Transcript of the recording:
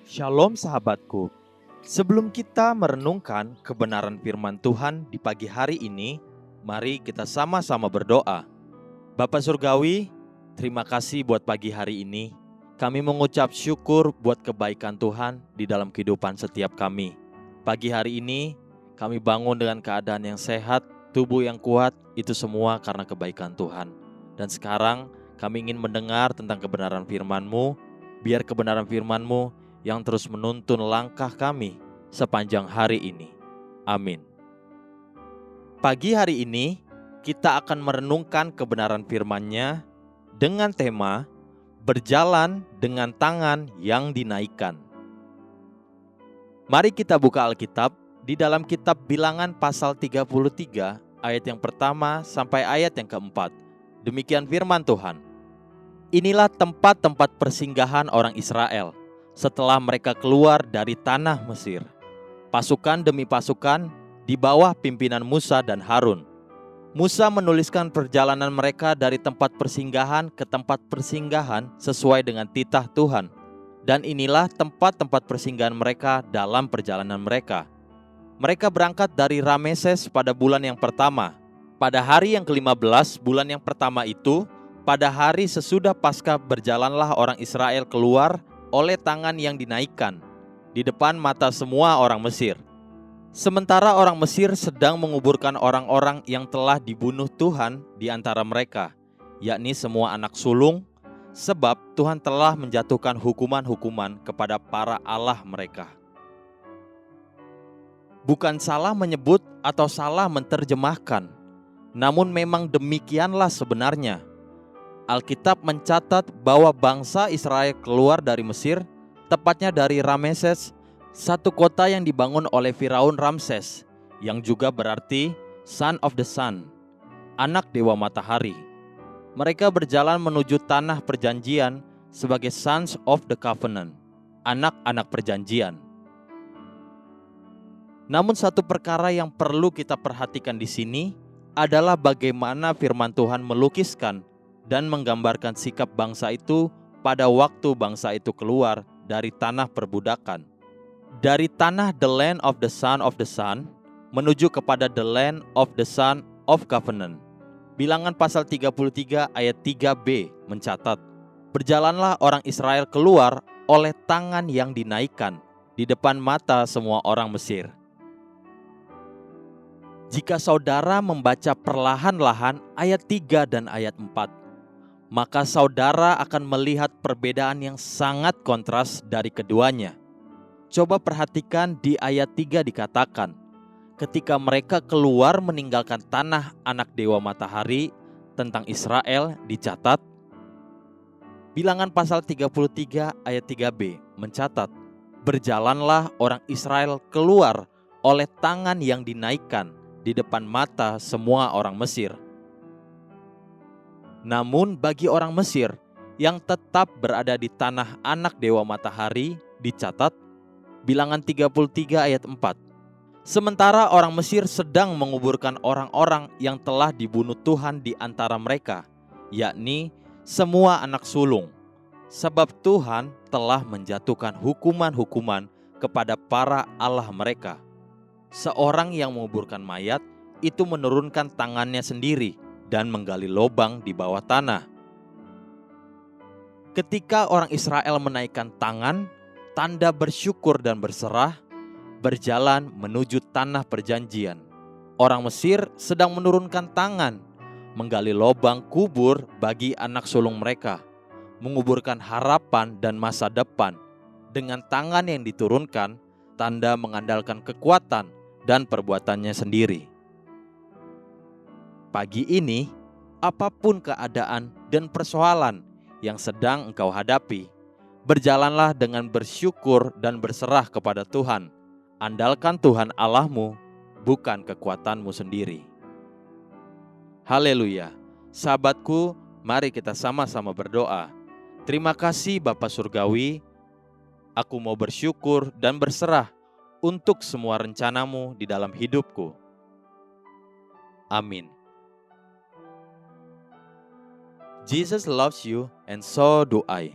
Shalom sahabatku. Sebelum kita merenungkan kebenaran firman Tuhan di pagi hari ini, mari kita sama-sama berdoa. Bapa Surgawi, terima kasih buat pagi hari ini. Kami mengucap syukur buat kebaikan Tuhan di dalam kehidupan setiap kami. Pagi hari ini, kami bangun dengan keadaan yang sehat, tubuh yang kuat, itu semua karena kebaikan Tuhan. Dan sekarang kami ingin mendengar tentang kebenaran firman-Mu, biar kebenaran firman-Mu yang terus menuntun langkah kami sepanjang hari ini. Amin. Pagi hari ini kita akan merenungkan kebenaran firman-Nya dengan tema berjalan dengan tangan yang dinaikkan. Mari kita buka Alkitab di dalam kitab Bilangan pasal 33 ayat yang pertama sampai ayat yang keempat. Demikian firman Tuhan. Inilah tempat-tempat persinggahan orang Israel setelah mereka keluar dari tanah Mesir. Pasukan demi pasukan di bawah pimpinan Musa dan Harun. Musa menuliskan perjalanan mereka dari tempat persinggahan ke tempat persinggahan sesuai dengan titah Tuhan. Dan inilah tempat-tempat persinggahan mereka dalam perjalanan mereka. Mereka berangkat dari Rameses pada bulan yang pertama. Pada hari yang ke-15 bulan yang pertama itu, pada hari sesudah Paskah berjalanlah orang Israel keluar oleh tangan yang dinaikkan di depan mata semua orang Mesir. Sementara orang Mesir sedang menguburkan orang-orang yang telah dibunuh Tuhan di antara mereka, yakni semua anak sulung, sebab Tuhan telah menjatuhkan hukuman-hukuman kepada para allah mereka. Bukan salah menyebut atau salah menerjemahkan, namun memang demikianlah sebenarnya. Alkitab mencatat bahwa bangsa Israel keluar dari Mesir, tepatnya dari Rameses, satu kota yang dibangun oleh Firaun Ramses, yang juga berarti Son of the Sun, anak dewa matahari. Mereka berjalan menuju tanah perjanjian sebagai Sons of the Covenant, anak-anak perjanjian. Namun satu perkara yang perlu kita perhatikan di sini adalah bagaimana firman Tuhan melukiskan dan menggambarkan sikap bangsa itu pada waktu bangsa itu keluar dari tanah perbudakan. Dari tanah the land of the son of the sun menuju kepada the land of the son of covenant. Bilangan pasal 33 ayat 3b mencatat, berjalanlah orang Israel keluar oleh tangan yang dinaikkan di depan mata semua orang Mesir. Jika saudara membaca perlahan-lahan ayat 3 dan ayat 4, maka saudara akan melihat perbedaan yang sangat kontras dari keduanya. Coba perhatikan di ayat 3 dikatakan, ketika mereka keluar meninggalkan tanah anak dewa matahari, tentang Israel dicatat. Bilangan pasal 33 ayat 3b mencatat, berjalanlah orang Israel keluar oleh tangan yang dinaikkan di depan mata semua orang Mesir. Namun bagi orang Mesir yang tetap berada di tanah anak dewa matahari dicatat Bilangan 33 ayat 4. Sementara orang Mesir sedang menguburkan orang-orang yang telah dibunuh Tuhan di antara mereka, yakni semua anak sulung, sebab Tuhan telah menjatuhkan hukuman-hukuman kepada para allah mereka. Seorang yang menguburkan mayat itu menurunkan tangannya sendiri dan menggali lubang di bawah tanah. Ketika orang Israel menaikkan tangan, tanda bersyukur dan berserah, berjalan menuju tanah perjanjian. Orang Mesir sedang menurunkan tangan, menggali lubang kubur bagi anak sulung mereka, menguburkan harapan dan masa depan. Dengan tangan yang diturunkan, tanda mengandalkan kekuatan dan perbuatannya sendiri. Pagi ini, apapun keadaan dan persoalan yang sedang engkau hadapi, berjalanlah dengan bersyukur dan berserah kepada Tuhan. Andalkan Tuhan Allahmu, bukan kekuatanmu sendiri. Haleluya. Sahabatku, mari kita sama-sama berdoa. Terima kasih Bapa Surgawi, aku mau bersyukur dan berserah untuk semua rencanamu di dalam hidupku. Amin. Jesus loves you and so do I.